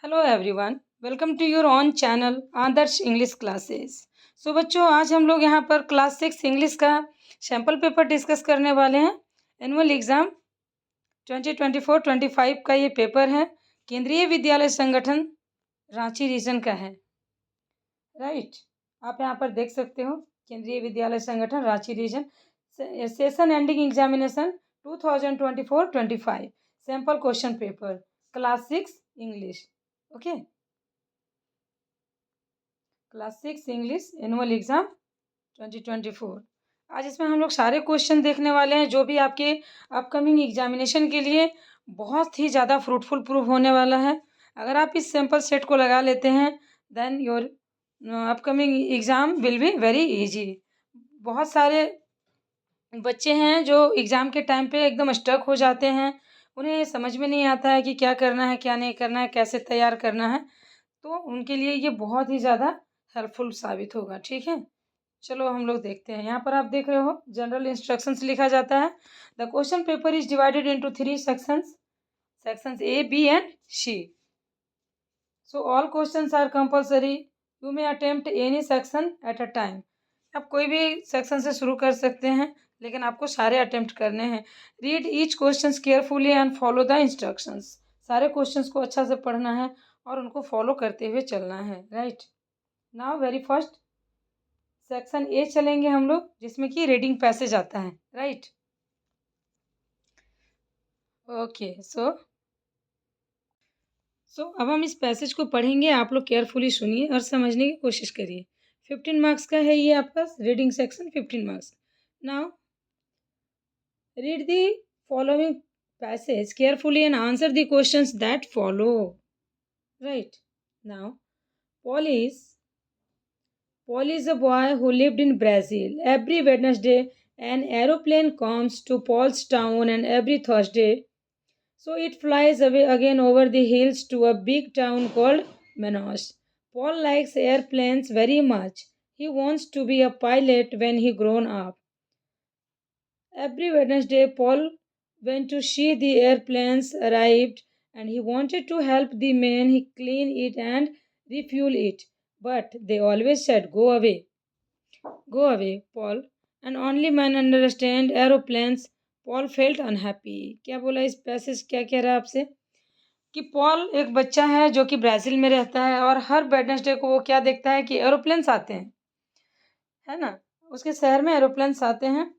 Hello everyone, welcome to your on channel Adarsh English classes. So बच्चों, आज हम लोग यहाँ पर क्लास 6 इंग्लिश का सैम्पल पेपर डिस्कस करने वाले हैं। एनुअल एग्ज़ाम 2024-25 का ये पेपर है। केंद्रीय विद्यालय संगठन रांची रीजन का है। राइट, आप यहाँ पर देख सकते हो Kendriya Vidyalaya Sangathan Ranchi region session ending examination 2024-25 sample question paper class 6 English. Okay, class 6 English annual exam 2024। आज इसमें हम लोग सारे क्वेश्चन देखने वाले हैं जो भी आपके अपकमिंग एग्जामिनेशन के लिए बहुत ही ज़्यादा फ्रूटफुल प्रूव होने वाला है। अगर आप इस सैम्पल सेट को लगा लेते हैं then your upcoming exam will be very easy. बहुत सारे बच्चे हैं जो एग्ज़ाम के टाइम पे एकदम स्टक हो जाते हैं, उन्हें समझ में नहीं आता है कि क्या करना है क्या नहीं करना है, कैसे तैयार करना है। तो उनके लिए ये बहुत ही ज़्यादा हेल्पफुल साबित होगा। ठीक है, चलो हम लोग देखते हैं। यहाँ पर आप देख रहे हो जनरल इंस्ट्रक्शंस लिखा जाता है। The question paper is divided into 3 sections, sections A, B and C. So all questions are compulsory. You may attempt any section at a time. आप कोई भी सेक्शन से शुरू कर सकते हैं, लेकिन आपको सारे अटेम्प्ट करने हैं। Read each questions carefully and follow the instructions. सारे क्वेश्चंस को अच्छा से पढ़ना है और उनको फॉलो करते हुए चलना है। Right, now very first section A चलेंगे हम लोग, जिसमें कि रीडिंग पैसेज आता है। Right, okay. सो अब हम इस पैसेज को पढ़ेंगे। आप लोग केयरफुली सुनिए और समझने की कोशिश करिए। 15 मार्क्स का है ये आपका reading section, 15 marks. Now read the following passage carefully and answer the questions that follow. Right, now Paul is Paul is a boy who lived in Brazil. Every Wednesday, an aeroplane comes to Paul's town, and every Thursday, so it flies away again over the hills to a big town called Manaus. Paul likes airplanes very much. He wants to be a pilot when he grown up. Every Wednesday, Paul went to see the airplanes arrived, and he wanted to help the men he clean it and refuel it. But they always said, go away, Paul. And only man understand aeroplanes. Paul felt unhappy. क्या बोला इस passage, क्या कह रहा है आपसे कि Paul एक बच्चा है जो कि ब्राज़ील में रहता है और हर वेडनेसडे को वो क्या देखता है कि एरोप्लेन्स आते हैं, है ना, उसके शहर में एरोप्लेन्स आते हैं।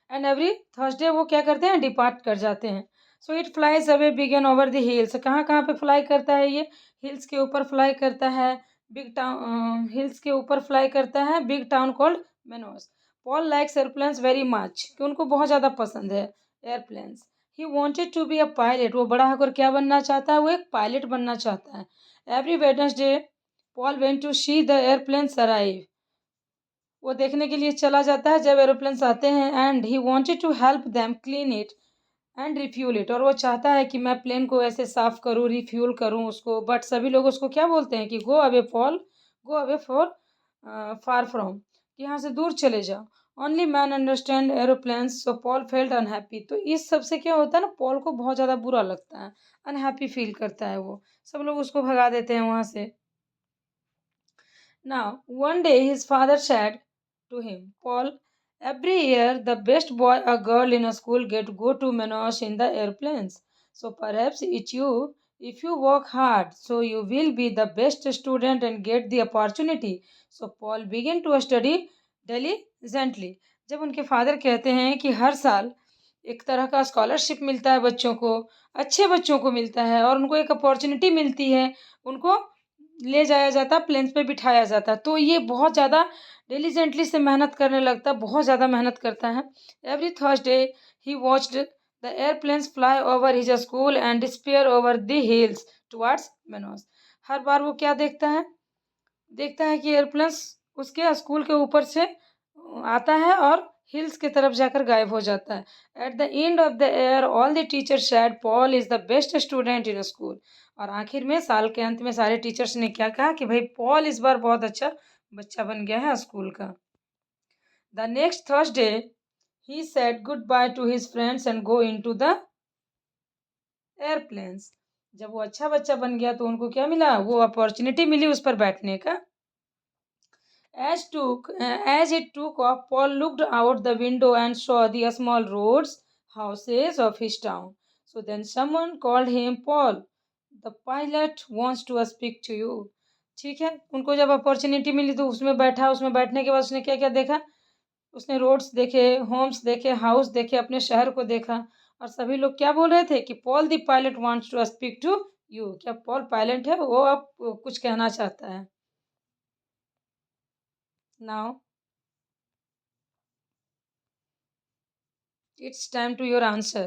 एंड एवरी थर्सडे वो क्या करते हैं, डिपार्ट कर जाते हैं। So it flies away began over the hills. कहाँ कहाँ पे फ्लाई करता है ये, हिल्स के ऊपर फ्लाई करता है, बिग टाउन हिल्स के ऊपर फ्लाई करता है, big town called Menos. Paul likes airplanes very much, कि उनको बहुत ज़्यादा पसंद है airplanes. He wanted to be a pilot, वो बड़ा होकर क्या बनना चाहता है, वो एक पायलट बनना चाहता है। Every Wednesday Paul went to see the airplanes arrive, वो देखने के लिए चला जाता है जब एरोप्लेन्स आते हैं। And he wanted to help them clean it and refuel it, और वो चाहता है कि मैं प्लेन को ऐसे साफ़ करूँ, रिफ्यूल करूँ उसको। बट सभी लोग उसको क्या बोलते हैं कि go away Paul, go away for far from, कि यहाँ से दूर चले जाओ। ओनली मैन अंडरस्टैंड एरोप्लेन्स, सो पॉल फेल्ट अनहैप्पी। तो इस सब से क्या होता है ना, पॉल को बहुत ज़्यादा बुरा लगता है, अनहैप्पी फील करता है वो, सब लोग उसको भगा देते हैं वहाँ से। Now, one day his father said to him, Paul, every year the best boy or girl in a school go to Manaus in the airplanes. So perhaps if you work hard, so you will be the best student and get the opportunity. So Paul began to study diligently. जब उनके father कहते हैं कि हर साल एक तरह का scholarship मिलता है बच्चों को, अच्छे बच्चों को मिलता है और उनको एक अपॉर्चुनिटी मिलती है, उनको ले जाया जाता, प्लेन्स पे बिठाया जाता, तो ये बहुत ज़्यादा डिलीजेंटली से मेहनत करने लगता, बहुत ज़्यादा मेहनत करता है। Every Thursday he watched the airplanes fly over his school and disappear over the hills towards Menos. हर बार वो क्या देखता है कि एयरप्लेन्स उसके स्कूल के ऊपर से आता है और हिल्स की तरफ जाकर गायब हो जाता है। Eight the end of the year all the teachers said Paul is the best student in school. और आखिर में साल के अंत में सारे टीचर्स ने क्या कहा कि भाई पॉल इस बार बहुत अच्छा बच्चा बन गया है स्कूल का। The next Thursday he said good by two his friends and go into the airplanes. जब वो अच्छा बच्चा बन गया तो उनको क्या मिला, वो अपॉर्चुनिटी मिली उस पर बैठने का. As it took off, Paul looked out the window and saw the small roads, houses of his town. So then someone called him, Paul, the pilot wants to speak to you. ठीक है, उनको जब opportunity मिली तो उसमें बैठा. उसमें बैठने के बाद उसने क्या क्या देखा, उसने रोड्स देखे, होम्स देखे, हाउस देखे, अपने शहर को देखा. और सभी लोग क्या बोल रहे थे कि Paul the pilot wants to speak to you. क्या पॉल पायलट है, वो अब कुछ कहना चाहता है. Now it's time to your answer.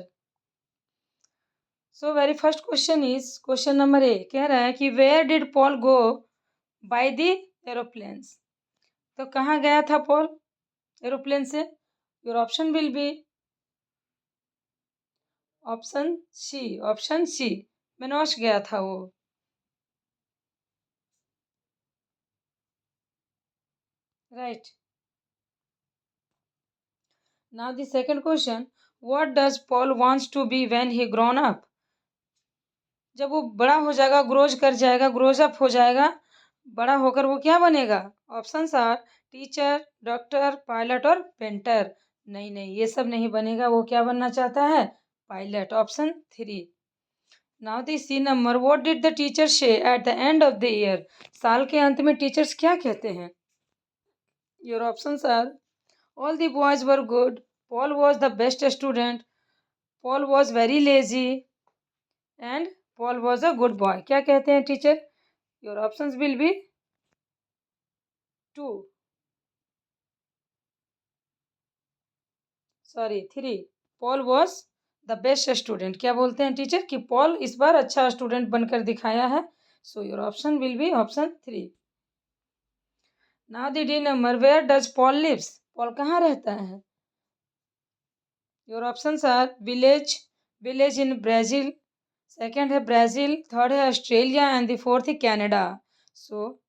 So very first question is question number A. कह रहा है कि where did Paul go by the aeroplanes. तो कहाँ गया था पॉल एरोप्लेन से. Your option will be option C Manoj गया था वो. Right. Now the second question, what does Paul wants to be when he grown up. जब वो बड़ा हो जाएगा, ग्रोज अप हो जाएगा, बड़ा होकर वो क्या बनेगा. Options are teacher, doctor, pilot और पेंटर. नहीं नहीं, ये सब नहीं बनेगा. वो क्या बनना चाहता है, pilot. Option 3. Now the C number, what did the teacher say at the end of the year. साल के अंत में टीचर्स क्या कहते हैं. Your options are all the boys were good, Paul was the best student, Paul was very lazy and Paul was a good boy. क्या कहते हैं teacher. Your options will be 2 sorry 3. Paul was the best student. क्या बोलते हैं teacher कि Paul इस बार अच्छा student बनकर दिखाया है. So your option will be option 3. Now the D number, where does Paul lives. Paul कहाँ रहता है. Your options are village in Brazil, second है ब्राज़ील, थर्ड है ऑस्ट्रेलिया एंड द फोर्थ है Canada. So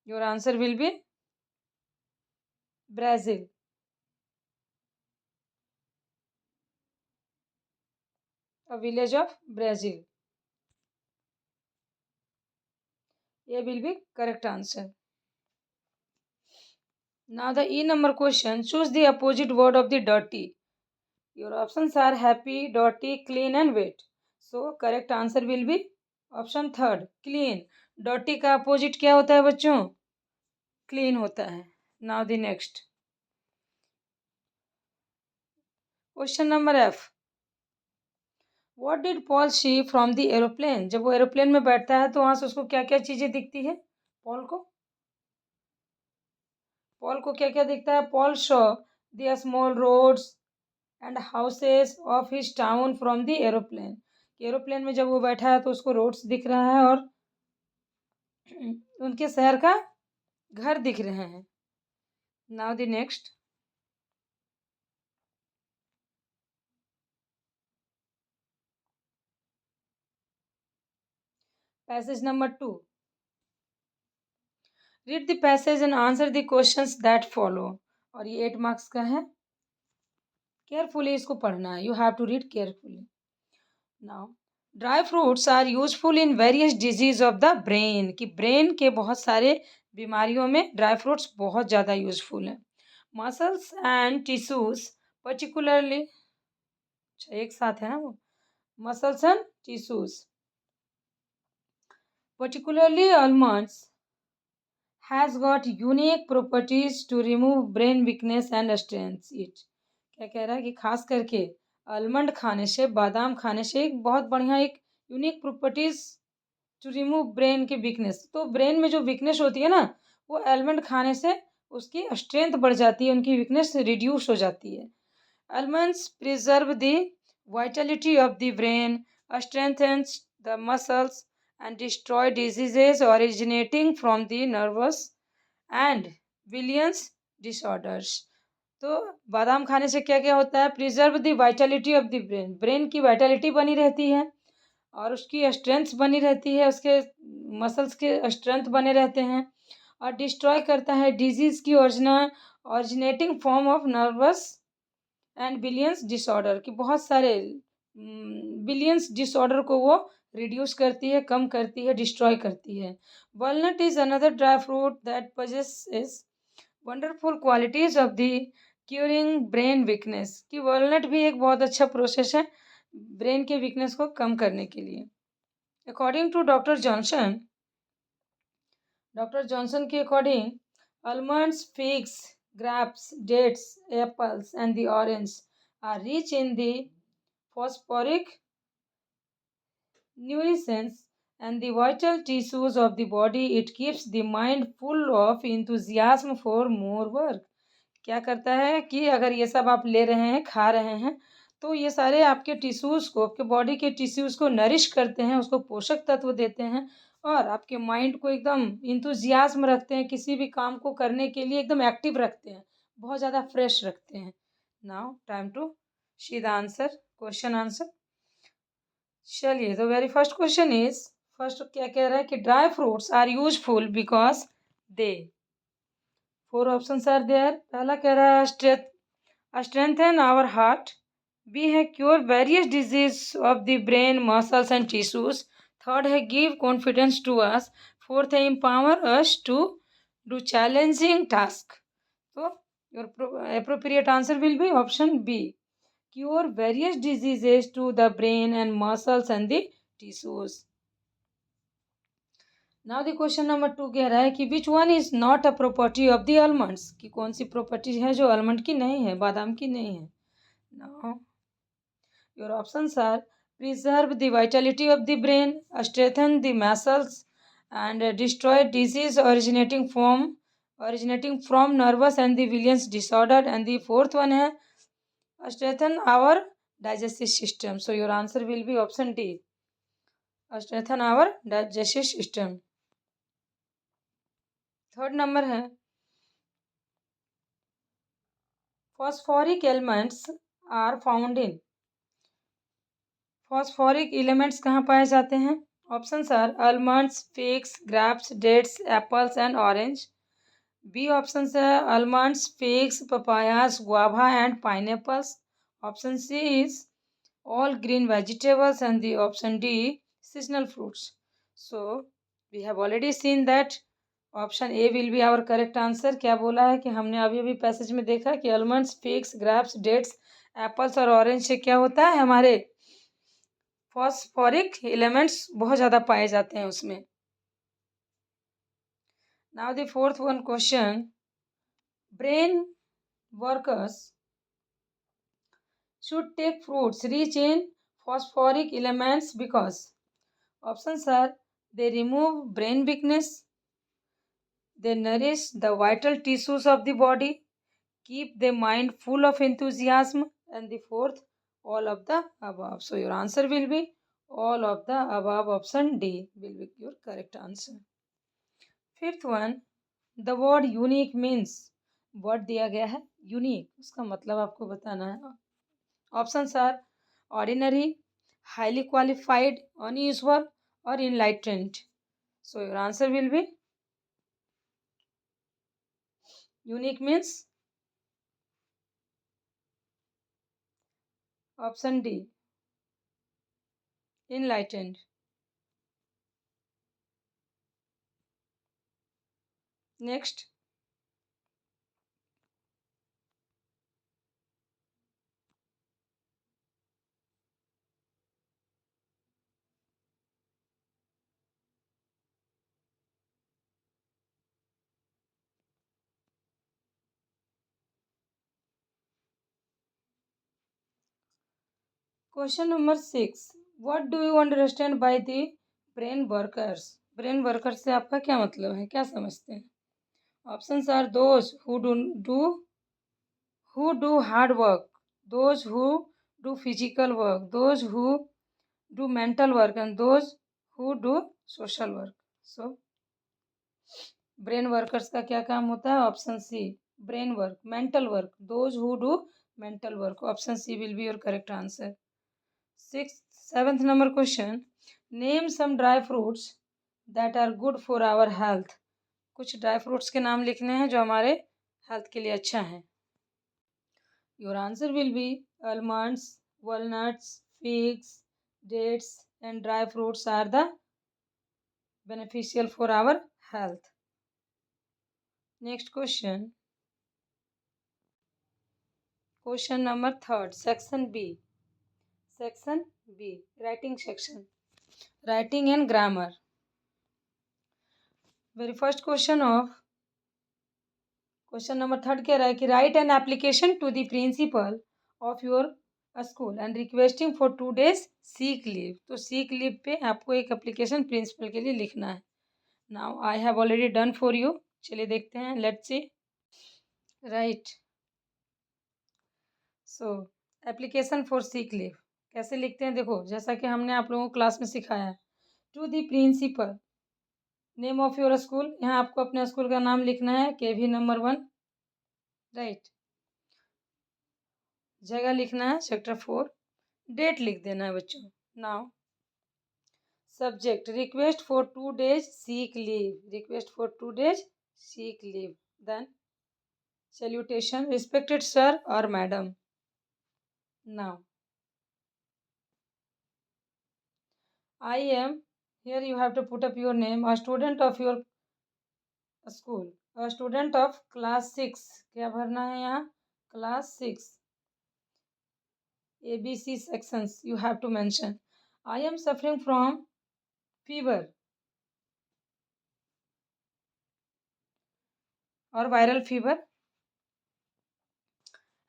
your answer will be Brazil. a village of Brazil. A will be correct answer. Now the E number question, choose the opposite word of the dirty. Your options are happy, dirty, clean and wet. So correct answer will be option 3 clean. Dirty का opposite क्या होता है बच्चों, clean होता है. Now the next question number F. What did Paul see from the aeroplane. जब वो aeroplane में बैठता है तो वहाँ से उसको क्या क्या चीज़ें दिखती है. पॉल को क्या क्या दिखता है. Paul show the small roads and houses of his town from the aeroplane. Aeroplane में जब वो बैठा है तो उसको रोड्स दिख रहा है और उनके शहर का घर दिख रहे हैं. Now the next passage number 2. Read the passage and answer the questions that follow. और ये 8 मार्क्स का है. केयरफुली इसको पढ़ना है. You have to read carefully. Now dry fruits are useful in various disease of the brain. कि brain के बहुत सारे बीमारियों में ड्राई फ्रूट्स बहुत ज़्यादा यूजफुल हैं. मसल्स एंड टिश्यूज पर्टिकुलरली, अच्छा एक साथ है ना वो, muscles and tissues particularly almonds has got unique properties to remove brain weakness and strengthens it. क्या कह रहा है कि खास करके आलमंड खाने से, बादाम खाने से एक बहुत बढ़िया एक unique properties to remove brain की वीकनेस. तो ब्रेन में जो वीकनेस होती है ना, वो आलमंड खाने से उसकी स्ट्रेंथ बढ़ जाती है, उनकी वीकनेस रिड्यूस हो जाती है. Almonds preserve the vitality of the brain, strengthens the muscles and destroy diseases originating from the nervous and billions disorders. तो बादाम खाने से क्या क्या होता है. Preserve the vitality of the brain. Brain की वाइटलिटी बनी रहती है और उसकी स्ट्रेंथ बनी रहती है, उसके मसल्स के स्ट्रेंथ बने रहते हैं. और डिस्ट्रॉय करता है डिजीज़ की originating form of nervous and bilious disorder. की बहुत सारे बिलियंस डिसऑर्डर को वो रिड्यूस करती है, कम करती है, डिस्ट्रॉय करती है। Walnut is another dry fruit that possesses wonderful qualities of the curing brain weakness. कि वॉलनट भी एक बहुत अच्छा प्रोसेस है ब्रेन के वीकनेस को कम करने के लिए। अकॉर्डिंग टू डॉक्टर जॉनसन के according, almonds, figs, grapes, dates, apples, and the orange are rich in the phosphoric nutrients and the vital tissues of the body. It keeps the mind full of enthusiasm for more work. क्या करता है कि अगर ये सब आप ले रहे हैं, खा रहे हैं, तो ये सारे आपके टिश्यूज़ को, आपके बॉडी के टिश्यूज़ को नरिश करते हैं, उसको पोषक तत्व देते हैं और आपके माइंड को एकदम इंथुजियाज्म रखते हैं, किसी भी काम को करने के लिए एकदम एक्टिव रखते हैं, बहुत ज़्यादा फ्रेश रखते हैं। Now time to see the answer, question answer. चलिए, तो very first question is, first क्या कह रहा है कि dry fruits are useful because they, 4 options are there. पहला कह रहा है strengthen our heart, B है cure various disease of the brain, muscles and tissues, third है give confidence to us, fourth है empower us to do challenging task। तो your appropriate answer will be option B, cure various diseases to the brain and muscles and the tissues। Now the question number 2 कह रहा है कि which one is not a property of the almonds, की कौन सी property है जो almond की नहीं है, बादाम की नहीं है। Now your options are preserve the vitality of the brain, strengthen the muscles and destroy disease originating from nervous and the Williams disorder, and the fourth one है strengthen our digestive system। So your answer will be option D, strengthen our digestive system। Third number है phosphoric elements are found in, phosphoric elements कहाँ पाए जाते हैं। Options are almonds, figs, grapes, dates, apples and orange. B options है almonds, figs, papayas, guava and pineapples. Option C is all green vegetables and the option D seasonal fruits. So we have already seen that option A will be our correct answer. क्या बोला है कि हमने अभी अभी passage में देखा कि almonds, figs, grapes, dates, apples और ऑरेंज से क्या होता है, हमारे फॉस्फोरिक एलिमेंट्स बहुत ज़्यादा पाए जाते हैं उसमें। Now the fourth one question, brain workers should take fruits rich in phosphoric elements because options are they remove brain weakness, they nourish the vital tissues of the body, keep the mind full of enthusiasm, and the fourth all of the above। So your answer will be all of the above, option D will be your correct answer। Fifth one, the word unique means, word दिया गया है unique, उसका मतलब आपको बताना है। Options are ordinary, highly qualified, unusual और enlightened. So your answer will be unique means option D, enlightened. Next, question number 6, what do you understand by the brain workers. Brain workers से आपका क्या मतलब है, क्या समझते हैं। Options are those who do hard work, those who do physical work, those who do mental work, and those who do social work। So brain workers का क्या काम होता है, option C brain work, mental work, those who do mental work. Option C will be your correct answer. Seventh number question, name some dry fruits that are good for our health. कुछ dry fruits के नाम लिखने हैं जो हमारे health के लिए अच्छा है। Your answer will B almonds, walnuts, figs, dates, and dry fruits are the beneficial for our health. Next question. Question number third, section B. Section B, writing section. Writing and grammar. Very first question of question number third कह रहा है कि right an application to the principal of your school and requesting for 2 days sick leave. तो sick leave पे आपको एक application principal के लिए लिखना है। Now I have already done for you. चलिए देखते हैं, let's see. Right, so application for sick leave कैसे लिखते हैं, देखो जैसा कि हमने आप लोगों को क्लास में सिखाया है। To the principal, name of your school, यहाँ आपको अपने स्कूल का नाम लिखना है, KV नंबर 1। राइट, जगह लिखना है सेक्टर 4, डेट लिख देना है बच्चों। Now subject, request for 2 days sick leave, request for 2 days sick leave. Then salutation, respected sir और madam. Now I am, here you have to put up your name, a student of your school, a student of class 6, क्या भरना है यहाँ, class 6, ABC sections you have to mention. I am suffering from fever or viral fever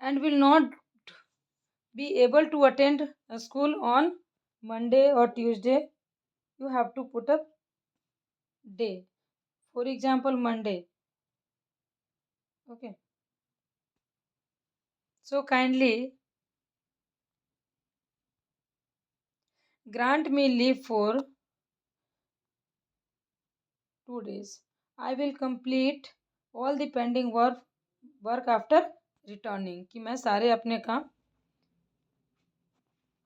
and will not be able to attend school on Monday or Tuesday. You have to put up day. For example, Monday. Okay. So kindly grant me leave for 2 days. I will complete all the pending work after returning. कि मैं सारे अपने काम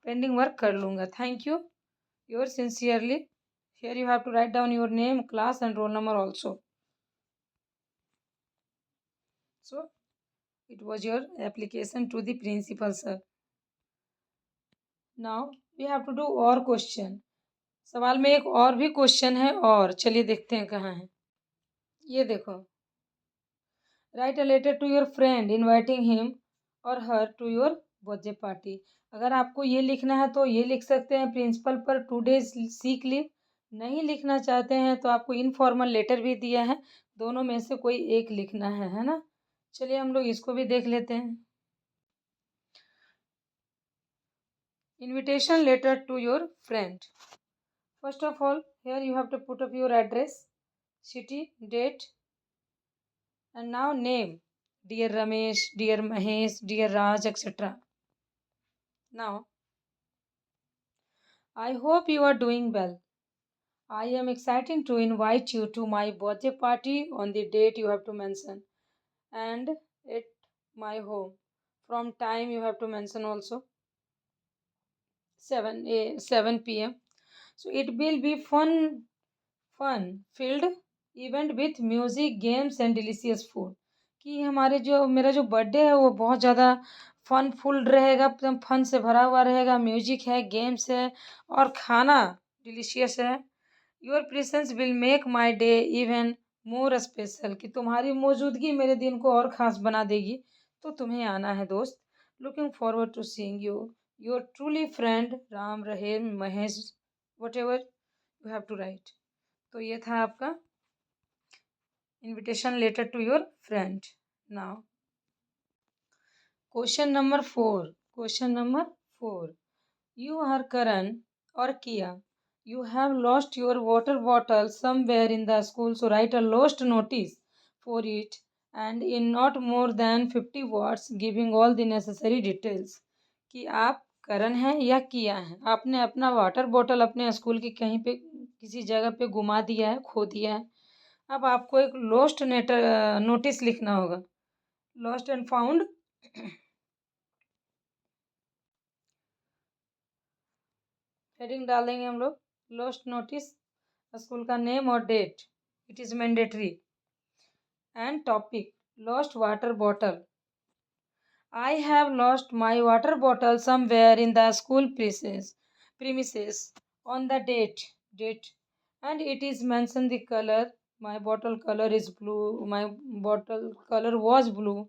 pending work कर लूँगा। Thank you, your sincerely. Here you have to write down your name, class and roll number also. So it was your application to the principal sir. Now we have to do और question. सवाल में एक और भी question है, और चलिए देखते हैं कहाँ है। ये देखो, write a letter to your friend inviting him और her to your birthday party. अगर आपको ये लिखना है तो ये लिख सकते हैं प्रिंसिपल पर 2 days सीक लीव। नहीं लिखना चाहते हैं तो आपको इनफॉर्मल लेटर भी दिया है, दोनों में से कोई एक लिखना है ना। चलिए हम लोग इसको भी देख लेते हैं। Invitation letter to your friend. First of all here you have to put up your address, city, date and now name, dear Ramesh, dear Mahesh, dear Raj, etc. Now I hope you are doing well. I am excited to invite you to my birthday party on the date you have to mention and at my home. From time you have to mention also 7 p.m. So it will be fun filled event with music, games and delicious food. कि हमारे जो मेरा जो birthday है वो बहुत ज़्यादा fun full रहेगा, एकदम फन से भरा हुआ रहेगा। म्यूजिक है, गेम्स है और खाना डिलीशियस है। Your presence will make my day even more special, कि तुम्हारी मौजूदगी मेरे दिन को और ख़ास बना देगी, तो तुम्हें आना है दोस्त। Looking forward to seeing you, your truly friend Ram, Rahim, Mahesh, whatever you have to write. तो ये था आपका invitation letter to your friend. Now question number 4। Question number 4, you are Karan और किया, you have lost your water bottle somewhere in the school, so write a lost notice for it and in not more than 50 words giving all the necessary details। कि आप करण हैं या किया है, आपने अपना वाटर बॉटल अपने स्कूल की कहीं पे किसी जगह पे गुमा दिया है, खो दिया है। अब आपको एक लॉस्ट नोटिस लिखना होगा, लॉस्ट एंड फाउंड। हेडिंग डाल देंगे हम लोग, लॉस्ट नोटिस, स्कूल का नेम और date, it is mandatory, and topic lost water bottle. I have lost my water bottle somewhere in the school premises on the date, and it is mentioned the color. My bottle color is blue. My bottle color was blue,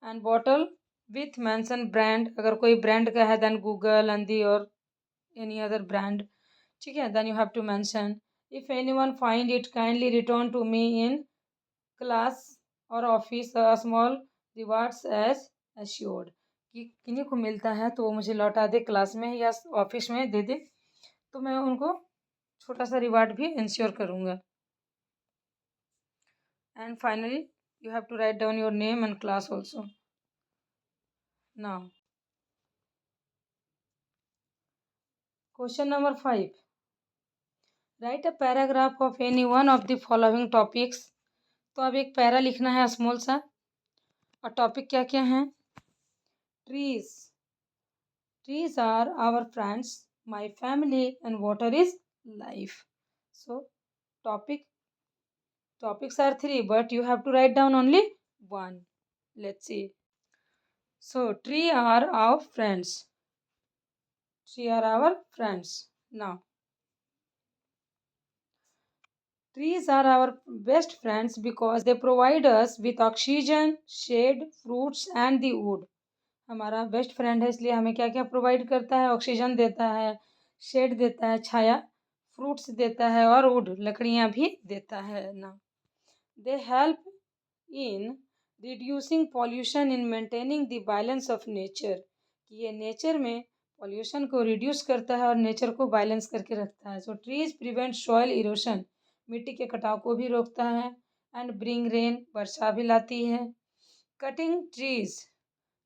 and bottle with mention brand. अगर कोई brand का है then Google and the or any other brand. ठीक है, then you have to mention. If anyone find it, kindly return to me in class और office small rewards as assured कि किन्हीं को मिलता है तो वो मुझे लौटा दे क्लास में या ऑफिस में दे दे, तो मैं उनको छोटा सा रिवार्ड भी इंश्योर करूँगा. And finally you have to write down your name and class also. Now question number 5. Write a paragraph of any one of the following topics. तो अब एक पैरा लिखना है स्मॉल सा, और टॉपिक क्या क्या हैं. Trees. Trees are our friends, my family, and water is life. So, topics are 3, but you have to write down only 1. Let's see. So, tree are our friends. Tree are our friends. Now, trees are our best friends because they provide us with oxygen, shade, fruits, and the wood. हमारा best friend है इसलिए हमें क्या क्या provide करता है. Oxygen देता है, शेड देता है छाया, फ्रूट्स देता है, और वुड लकड़ियाँ भी देता है ना. They help in reducing pollution in maintaining the balance of nature. ये नेचर में पॉल्यूशन को रिड्यूस करता है और नेचर को बैलेंस करके रखता है. सो ट्रीज प्रिवेंट सॉइल इरोशन. मिट्टी के कटाव को भी रोकता है. And bring rain. वर्षा भी लाती है. Cutting trees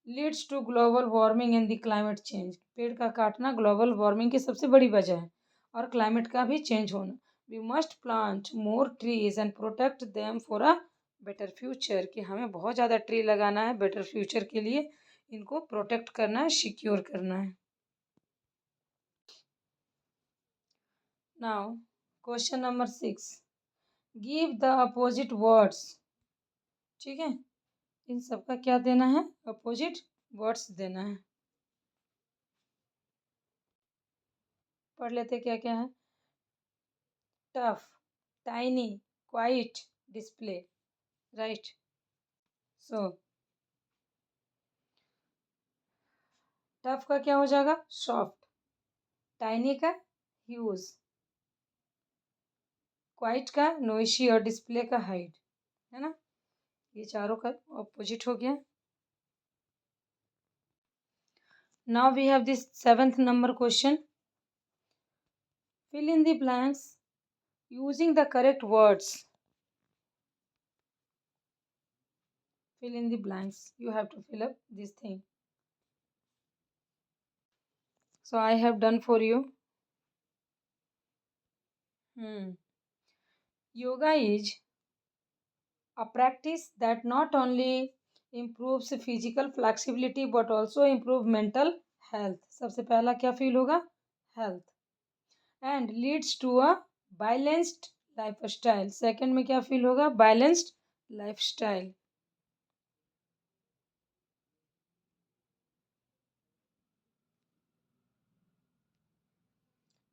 leads to global warming and the climate change. पेड़ का काटना ग्लोबल वार्मिंग की सबसे बड़ी वजह है, और क्लाइमेट का भी चेंज होना. We must plant more trees and protect them for a better future. कि हमें बहुत ज़्यादा ट्री लगाना है बेटर फ्यूचर के लिए, इनको प्रोटेक्ट करना है, सिक्योर करना है. Now question number 6. Give the opposite words. ठीक है, इन सबका क्या देना है, अपोजिट वर्ड्स देना है. पढ़ लेते क्या क्या है. Tough, tiny, quite, display. Right. So tough का क्या हो जाएगा, सॉफ्ट. टाइनी का ह्यूज. क्वाइट का नोइशी, और डिस्प्ले का हाइड. है ना, ये चारों का ऑपोजिट हो गया. Now we have this 7th number question. fill in the blanks using the correct words. Fill in the blanks. You have to fill up this thing. So I have done for you. Yoga is a practice that not only improves physical flexibility but also improve mental health. सबसे पहला क्या feel होगा, health. And leads to a balanced lifestyle. Second में क्या feel होगा, balanced lifestyle.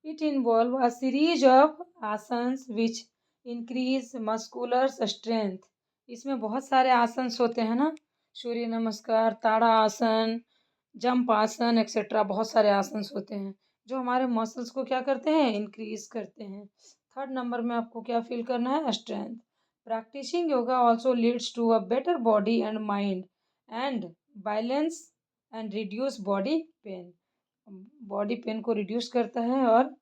It involves a series of asanas which increase muscular strength. इसमें बहुत सारे आसन्स होते हैं ना, सूर्य नमस्कार, ताड़ा आसन, जंप आसन एक्सेट्रा. बहुत सारे आसन्स होते हैं जो हमारे मसल्स को क्या करते हैं, इंक्रीज करते हैं. 3rd नंबर में आपको क्या फील करना है, strength. Practising yoga also leads to a better body and mind and balance and reduce body pain. Body pain को रिड्यूस करता है और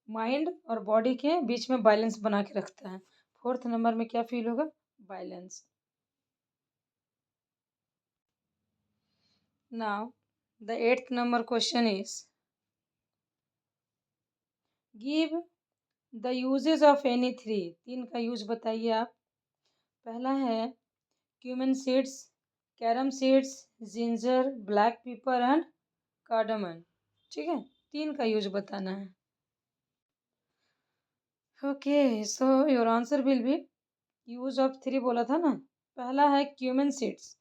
माइंड और बॉडी के बीच में बैलेंस बना के रखता है. 4th नंबर में क्या फील होगा, balance. Now the 8th number question is give the uses of any 3. 3 का यूज बताइए आप. पहला है cumin seeds, carom seeds, ginger, black pepper and cardamom. ठीक है, 3 का यूज बताना है. Okay, so your answer will B use of 3 बोला था ना. पहला है cumin seeds.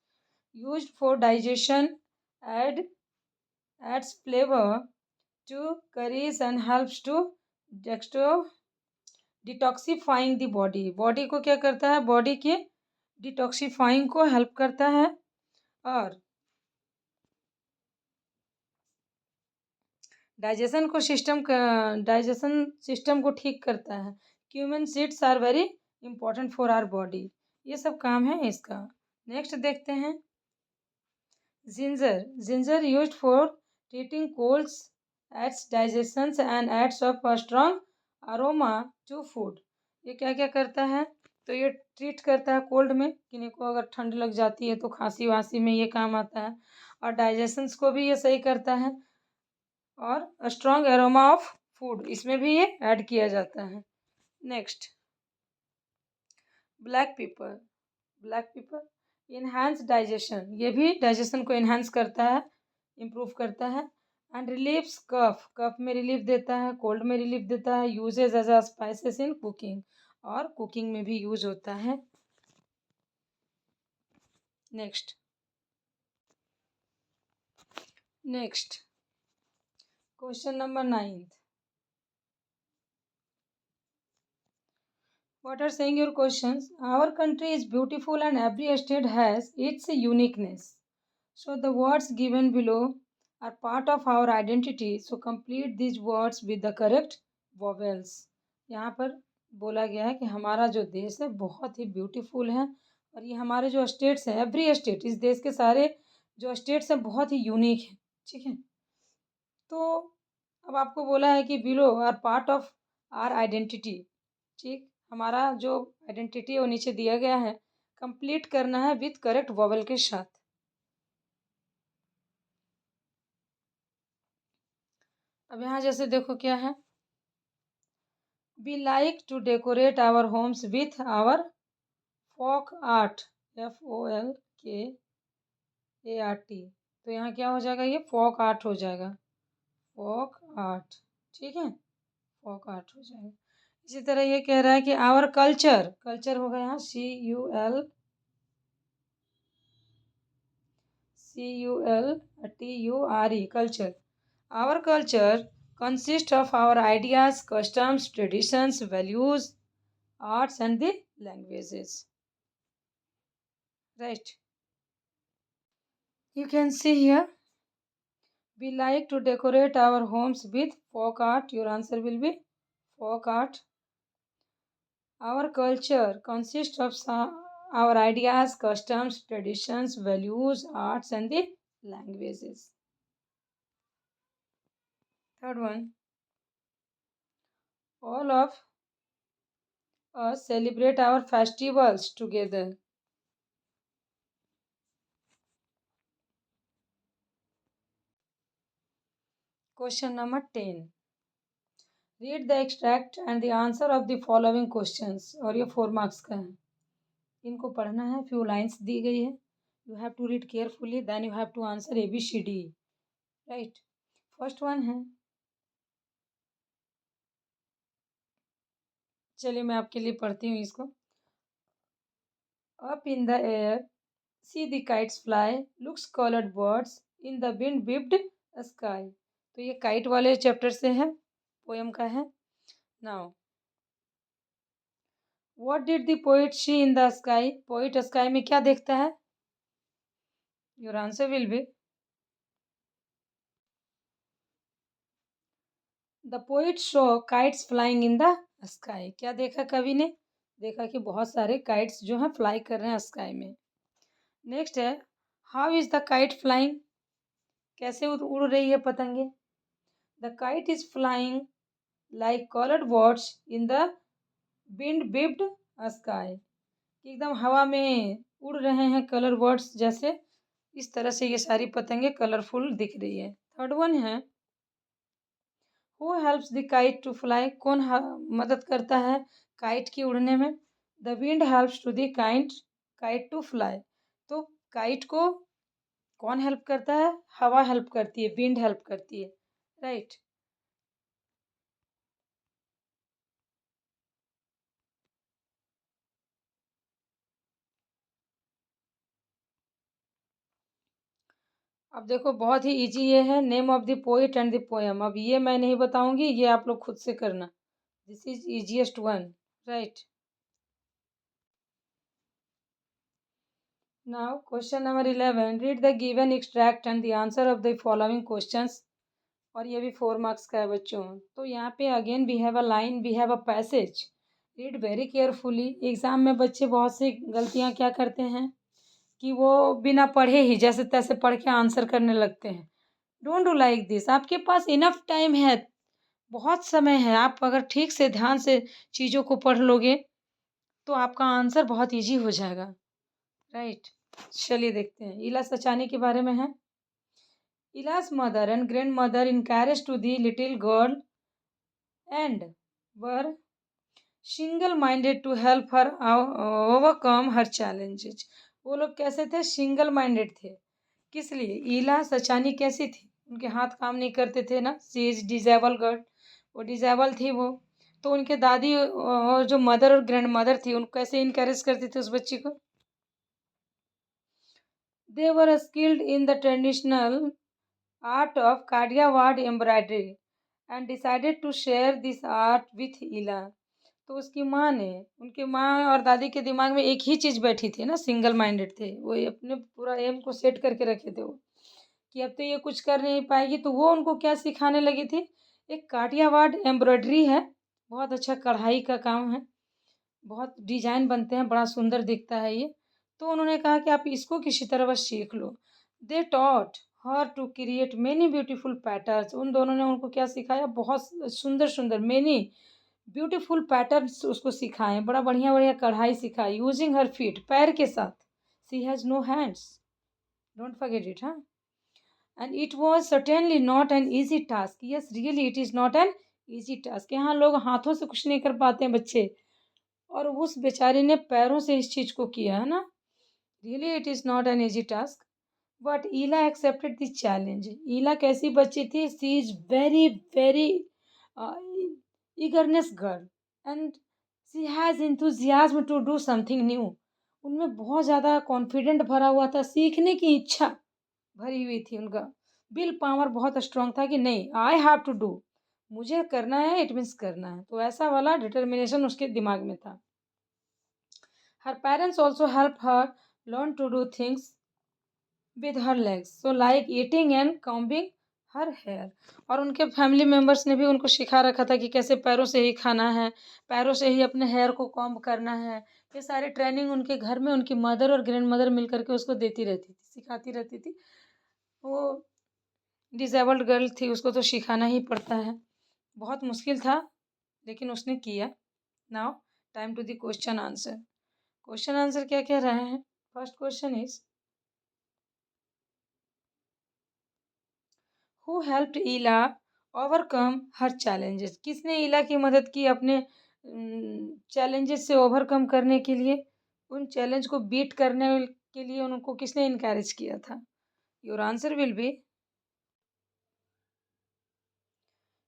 used for digestion, add adds flavor to curries and helps to dextro detoxifying the body. Body को क्या करता है? बॉडी के डिटॉक्सिफाइंग को हेल्प करता है और डाइजेशन सिस्टम को ठीक करता है। Cumin seeds are very important for our body. ये सब काम है इसका। नेक्स्ट देखते हैं ginger. Ginger used for treating colds, aids digestion and aids of a strong aroma to food. ये क्या क्या करता है? तो ये ट्रीट करता है कोल्ड में, किन्हीं को अगर ठंड लग जाती है तो खांसी वासी में ये काम आता है, और डाइजेशंस को भी ये सही करता है, और स्ट्रॉन्ग एरोमा ऑफ फूड इसमें भी ये ऐड किया जाता है। Next black pepper. Black pepper enhance digestion, ये भी डाइजेशन को इन्हांस करता है, इम्प्रूव करता है। एंड रिलीव्स कफ, कफ में रिलीफ देता है, कोल्ड में रिलीफ देता है। Usages as a spices in cooking, और कुकिंग में भी यूज होता है। Next question number 9। What are saying your questions? Our country is beautiful and every state has its uniqueness. So the words given below are part of our identity. So complete these words with the correct vowels. यहाँ पर बोला गया है कि हमारा जो देश है बहुत ही ब्यूटीफुल है, और ये हमारे जो स्टेट्स हैं, एवरी स्टेट, इस देश के सारे जो स्टेट्स हैं बहुत ही यूनिक हैं। ठीक है, तो अब आपको बोला है कि below are part of our identity. ठीक, हमारा जो आइडेंटिटी है वो नीचे दिया गया है, कंप्लीट करना है विथ करेक्ट वॉवल के साथ। अब यहाँ जैसे देखो क्या है, we like to decorate our homes with our folk art, FOLKART। तो यहाँ क्या हो जाएगा? ये फोक आर्ट हो जाएगा, फोक आर्ट। ठीक है, फोक आर्ट हो जाएगा। इसी तरह ये कह रहा है कि आवर कल्चर, कल्चर होगा यहाँ CULTURE, culture. Our culture consists of our ideas, customs, traditions, values, arts, and the languages. Right. You can see here, we like to decorate our homes with folk art. Your answer will be folk art. Our culture consists of our ideas, customs, traditions, values, arts, and the languages. Third one, all of us celebrate our festivals together. Question number 10. Read the extract and the answer of the following questions। और ये 4 marks का है, इनको पढ़ना है। Few lines दी गई है, you have to read carefully, then you have to answer ABCD। Right, first one है, चलिए मैं आपके लिए पढ़ती हूँ इसको। Up in the air see the kites fly, looks coloured birds in the wind whipped sky. तो ये काइट वाले चैप्टर से है, पोएम का है। Now what did the poet see in the sky? Poet sky में क्या देखता है? Your answer will be the poet show kites flying in the sky. क्या देखा कवि ने? देखा कि बहुत सारे काइट्स जो हैं फ्लाई कर रहे हैं स्काई में। नेक्स्ट है, how is the kite flying? कैसे उड़ रही है पतंगे? The kite is flying like coloured birds in the windswept sky. एकदम हवा में उड़ रहे हैं कलर बर्ड्स जैसे, इस तरह से ये सारी पतंगे कलरफुल दिख रही है। थर्ड वन है, who helps the kite to fly? कौन मदद करता है काइट की उड़ने में? The wind helps to the kite to fly. तो काइट को कौन हेल्प करता है? हवा हेल्प करती है, विंड हेल्प करती है। राइट। अब देखो बहुत ही इजी ये है, name of the poet and the poem. अब ये मैं नहीं बताऊंगी, ये आप लोग खुद से करना। This is easiest one, right. Now question number 11, read the given extract and the answer of the following questions. और ये भी 4 मार्क्स का है बच्चों। तो यहाँ पे again we have a line, we have a passage, read very carefully. Exam में बच्चे बहुत सी गलतियाँ क्या करते हैं कि वो बिना पढ़े ही जैसे तैसे पढ़ के आंसर करने लगते हैं। Don't do like this. आपके पास इनफ टाइम है, बहुत समय है। आप अगर ठीक से ध्यान से चीज़ों को पढ़ लोगे तो आपका आंसर बहुत इजी हो जाएगा, राइट। चलिए देखते हैं। इला सचानी के बारे में है। इला's mother and grandmother encouraged to the little girl and were single-minded to help her overcome her challenges। वो लोग कैसे थे? सिंगल माइंडेड थे। किस लिए? इला सचानी कैसी थी? उनके हाथ काम नहीं करते थे ना, शी इज डिजेबल गर्ल, वो डिजेबल थी वो। तो उनके दादी और जो मदर और ग्रैंड मदर थी उनको कैसे इनकरेज करती थी उस बच्ची को? They were skilled in the traditional art of Kadiawad embroidery and decided to share this art with Ila। तो उसकी माँ ने, उनकी माँ और दादी के दिमाग में एक ही चीज़ बैठी थी ना, सिंगल माइंडेड थे वो, ये अपने पूरा एम को सेट करके रखे थे वो कि अब तो ये कुछ कर नहीं पाएगी। तो वो उनको क्या सिखाने लगी थी? एक काठियावाड़ एम्ब्रॉयडरी है, बहुत अच्छा कढ़ाई का काम है, बहुत डिजाइन बनते हैं, बड़ा सुंदर दिखता है ये। तो उन्होंने कहा कि आप इसको किसी तरह बस सीख लो। They taught her to create many beautiful patterns. उन दोनों ने उनको क्या सिखाया? बहुत सुंदर सुंदर मेनी ब्यूटीफुल पैटर्न्स उसको सिखाए, बड़ा बढ़िया बढ़िया कढ़ाई सिखाई, यूजिंग हर फीट, पैर के साथ। She has no hands, don't forget it, हाँ। And it was certainly not an easy task. Yes really it is not an easy task. यहाँ लोग हाथों से कुछ नहीं कर पाते हैं बच्चे, और उस बेचारी ने पैरों से इस चीज़ को किया है ना। Really it is not an easy task, but Ila accepted this challenge. Ila कैसी बच्ची थी? She is very very eagerness girl and she has enthusiasm to do something new. उनमें बहुत ज़्यादा कॉन्फिडेंट भरा हुआ था, सीखने की इच्छा भरी हुई थी उनका। विल पावर बहुत स्ट्रांग था कि नहीं, आई हैव टू डू, मुझे करना है, इट मीन्स करना है। तो ऐसा वाला डिटर्मिनेशन उसके दिमाग में था। Her parents also help her learn to do things with her legs, so like eating and combing her hair. और उनके फैमिली मेम्बर्स ने भी उनको सिखा रखा था कि कैसे पैरों से ही खाना है, पैरों से ही अपने हेयर को कॉम्ब करना है। ये सारी ट्रेनिंग उनके घर में उनकी मदर और ग्रैंड मदर मिल करके उसको देती रहती थी, सिखाती रहती थी। वो डिसेबल्ड गर्ल थी, उसको तो सिखाना ही पड़ता है। बहुत मुश्किल था लेकिन उसने किया। Now time to the question answer. Question answer क्या कह रहे हैं? First question is, who helped Ila overcome her challenges. किसने ईला की मदद की अपने चैलेंजेस से ओवरकम करने के लिए? उन चैलेंज को बीट करने के लिए उनको किसने इनकरेज किया था? योर आंसर विल बी,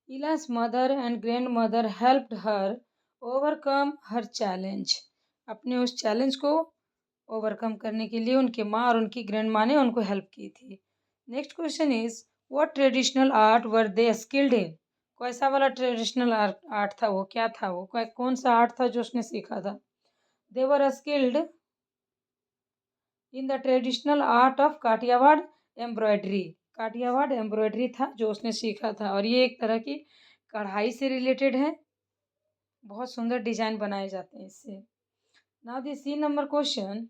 ईला's mother and grandmother helped her overcome her challenge। अपने उस चैलेंज को ओवरकम करने के लिए उनके माँ और उनकी ग्रैंड माँ ने उनको हेल्प की थी। Next question is, what traditional art were they skilled in. कैसा वाला ट्रेडिशनल आर्ट था वो? क्या था वो? कौन सा आर्ट था जो उसने सीखा था? They were skilled in the traditional art of Kathiawar embroidery. Kathiawar embroidery था जो उसने सीखा था, और ये एक तरह की कढ़ाई से रिलेटेड है, बहुत सुंदर डिजाइन बनाए जाते हैं इससे। Now the C number question,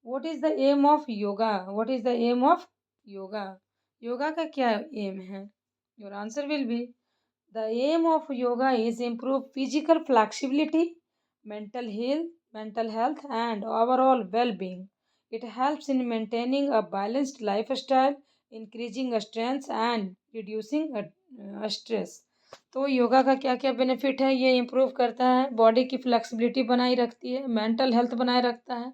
what is the aim of yoga. What is the aim of yoga. Yoga का क्या एम है? Your answer will be, the aim of yoga is improve physical flexibility, mental health and overall well-being। It helps in maintaining a balanced lifestyle, increasing strength and reducing stress। तो योगा का क्या क्या benefit है? ये improve करता है, body की flexibility बनाए रखती है, मेंटल हेल्थ बनाए रखता है,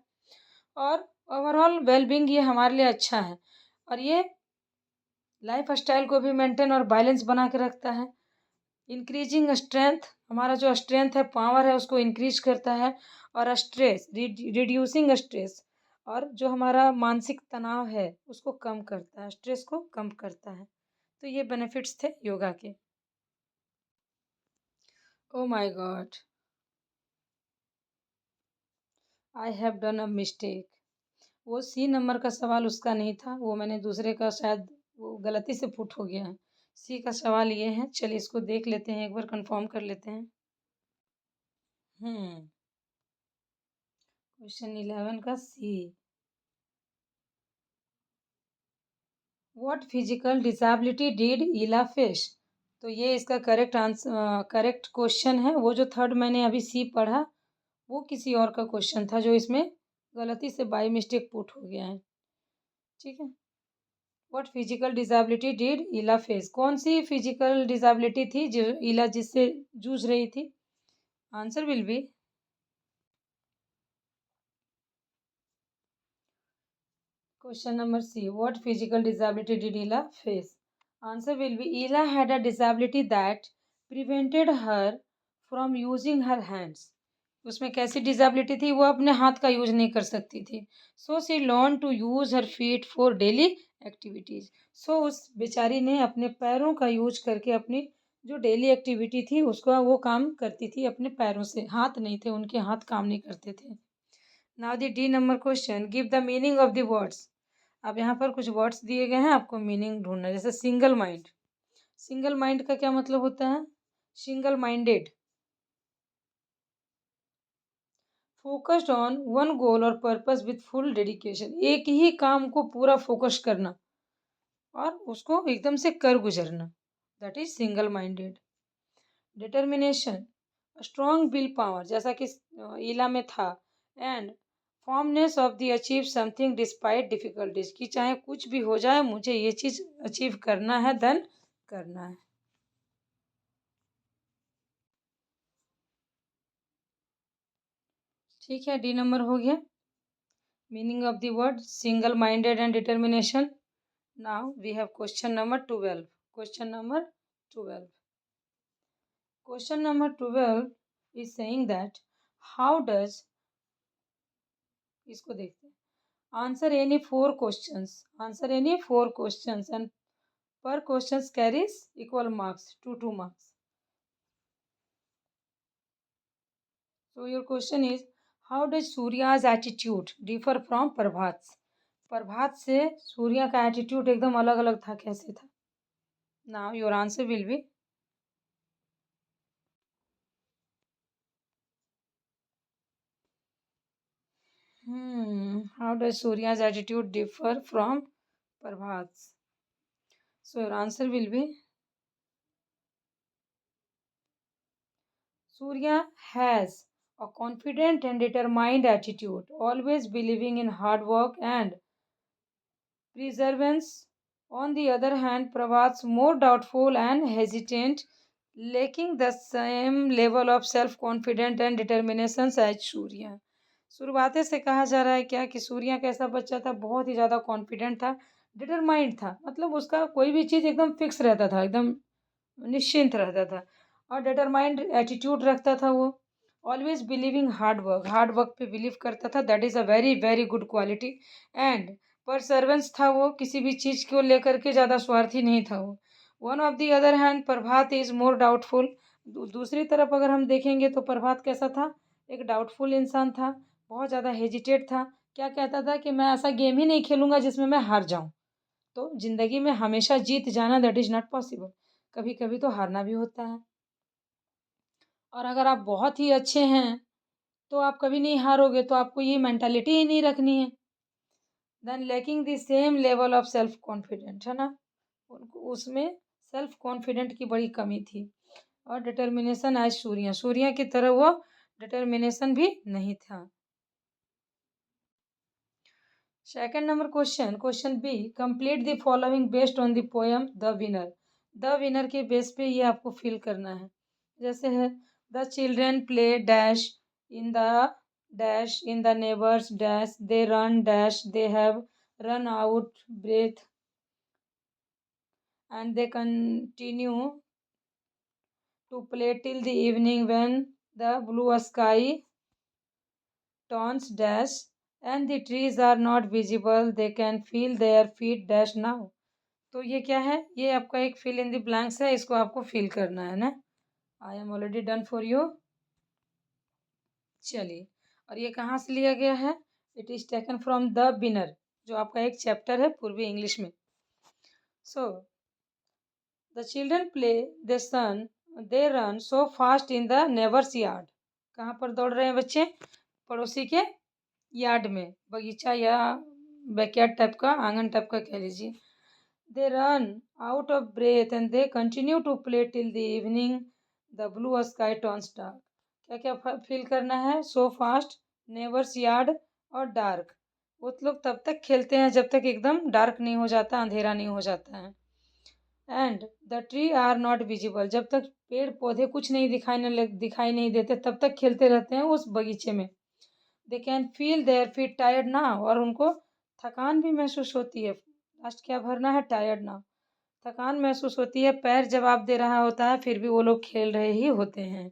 और ओवरऑल वेलबींग ये हमारे लिए अच्छा है, और ये लाइफ स्टाइल को भी मेंटेन और बैलेंस बना के रखता है। इंक्रीजिंग स्ट्रेंथ, हमारा जो स्ट्रेंथ है, पावर है, उसको इंक्रीज करता है। और स्ट्रेस, रिड्यूसिंग स्ट्रेस, और जो हमारा मानसिक तनाव है उसको कम करता है, स्ट्रेस को कम करता है। तो ये बेनिफिट्स थे योगा के। Oh my God! I have done a mistake. वो सी नंबर का सवाल उसका नहीं था, वो मैंने दूसरे का शायद वो गलती से पुट हो गया है। सी का सवाल ये है, चलिए इसको देख लेते हैं, एक बार कंफर्म कर लेते हैं। हुँ, क्वेश्चन 11 का C. What physical disability did Ila face? तो ये इसका करेक्ट क्वेश्चन है। वो जो थर्ड मैंने अभी सी पढ़ा, वो किसी और का क्वेश्चन था जो इसमें गलती से बाय मिस्टेक पुट हो गया है। ठीक है? What physical disability did Ila face? कौन सी फिजिकल डिसेबिलिटी थी जो ईला जिससे जूझ रही थी? Answer will B question number C. What physical disability did Ella face? Answer will be Ella had a disability that prevented her from using her hands. उसमें कैसी डिसेबिलिटी थी? वो अपने हाथ का यूज नहीं कर सकती थी। So she learn to use her feet for daily activities. So उस बेचारी ने अपने पैरों का यूज करके अपनी जो डेली एक्टिविटी थी उसका वो काम करती थी अपने पैरों से। हाथ नहीं थे, उनके हाथ काम नहीं करते थे। Now the D number question, give the meaning of the words. अब यहाँ पर कुछ वर्ड्स दिए गए हैं, आपको मीनिंग ढूंढना है। जैसे सिंगल माइंड। सिंगल माइंड का क्या मतलब होता है? Single minded, focused on one goal और पर्पस विथ फुल डेडिकेशन। एक ही काम को पूरा फोकस करना और उसको एकदम से कर गुजरना, that is single minded. Determination, strong will power, जैसा कि ईला में था। And फॉर्मनेस of the achieve something despite difficulties, कि चाहे कुछ भी हो जाए मुझे ये चीज अचीव करना है, देन करना है। ठीक है, डी नंबर हो गया। Meaning of the word single minded and determination. Now we have question number 12। Question number 12। Question number 12 is saying that how does, इसको देखते हैं। Answer any four questions, answer any four questions and per questions carries equal marks, 2 marks. So your question is, how does Surya's attitude differ from Prabhat's? प्रभात से सूर्या का attitude एकदम अलग अलग था, कैसे था? Now your answer will B how does Surya's attitude differ from Prabhat's? So your answer will be Surya has a confident and determined attitude, always believing in hard work and perseverance. On the other hand, Prabhat's more doubtful and hesitant, lacking the same level of self-confidence and determination as Surya. शुरुआते से कहा जा रहा है क्या कि सूर्या कैसा बच्चा था, बहुत ही ज़्यादा कॉन्फिडेंट था, डिटरमाइंड था, मतलब उसका कोई भी चीज़ एकदम फिक्स रहता था, एकदम निश्चिंत रहता था और डिटरमाइंड एटीट्यूड रखता था वो। ऑलवेज बिलीविंग हार्ड वर्क पे बिलीव करता था, that is a very very good quality. And perseverance था, वो किसी भी चीज़ को लेकर के ज़्यादा स्वार्थी नहीं था वो। One of the other hand Prabhat is more doubtful. दूसरी तरफ अगर हम देखेंगे तो प्रभात कैसा था? एक डाउटफुल इंसान था, बहुत ज़्यादा हेजिटेट था। क्या कहता था कि मैं ऐसा गेम ही नहीं खेलूंगा जिसमें मैं हार जाऊं। तो ज़िंदगी में हमेशा जीत जाना दैट इज़ नॉट पॉसिबल, कभी कभी तो हारना भी होता है। और अगर आप बहुत ही अच्छे हैं तो आप कभी नहीं हारोगे, तो आपको ये मेंटालिटी ही नहीं रखनी है। Then lacking the same level of self confident, है ना, उनको उसमें सेल्फ कॉन्फिडेंट की बड़ी कमी थी। और डिटर्मिनेशन एज सूर्या, सूर्या की तरह वो डिटर्मिनेशन भी नहीं था। Second number question, question B, complete the following based on the poem the winner. The winner के बेस पे ये आपको फिल करना है। जैसे है, the children play dash in the dash in the neighbours dash, they run dash, they have run out breath and they continue to play till the evening when the blue sky turns dash and the trees are not visible, they can feel their feet dash now. तो ये क्या है? ये आपका एक fill in the blanks है, इसको आपको फिल करना है ना। I am already done for you. चलिए, और ये कहाँ से लिया गया है? It is taken from the winner, जो आपका एक चैप्टर है पूर्वी इंग्लिश में। So the children play, they sun, they run so fast in the neighbours yard. कहाँ पर दौड़ रहे हैं बच्चे? पड़ोसी के यार्ड में, बगीचा या बैकयार्ड टाइप का, आंगन टाइप का कह लीजिए। They run out of breath and they continue to play till the evening, the blue sky turns dark. क्या क्या फील करना है? सो फास्ट, नेबर्स यार्ड और डार्क। वो लोग तब तक खेलते हैं जब तक एकदम डार्क नहीं हो जाता, अंधेरा नहीं हो जाता है। And the tree are not visible, जब तक पेड़ पौधे कुछ नहीं दिखाई नहीं देते तब तक खेलते रहते हैं उस बगीचे में। They can feel their feet tired ना, और उनको थकान भी महसूस होती है। लास्ट क्या भरना है? टायर्ड ना। थकान महसूस होती है, पैर जवाब दे रहा होता है, फिर भी वो लोग खेल रहे ही होते हैं।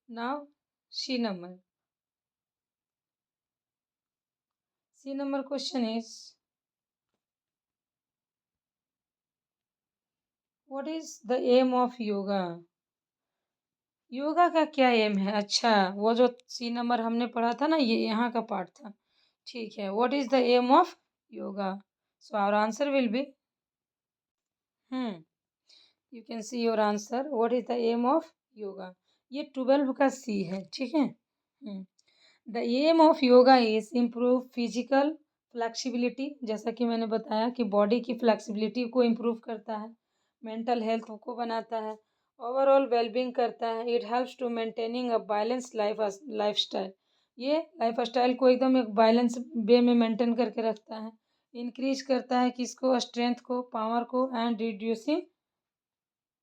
Now C number, C number question is what is the aim of yoga? Yoga का क्या एम है? अच्छा, वो जो सी नंबर हमने पढ़ा था ना, ये यहाँ का पार्ट था। ठीक है, what is the aim of yoga? So our answer will be, you can see your answer. What is the aim of yoga? ये 12 का सी है, ठीक है। The aim of yoga is improve physical flexibility, जैसा कि मैंने बताया कि बॉडी की फ्लेक्सिबिलिटी को इम्प्रूव करता है, मेंटल हेल्थ को बनाता है, ओवरऑल वेलबींग करता है। It helps to maintaining a balance lifestyle, ये लाइफ स्टाइल को एकदम एक बैलेंस वे में मेंटेन करके रखता है। इंक्रीज करता है किसको? स्ट्रेंथ को, पावर को, एंड रिड्यूसिंग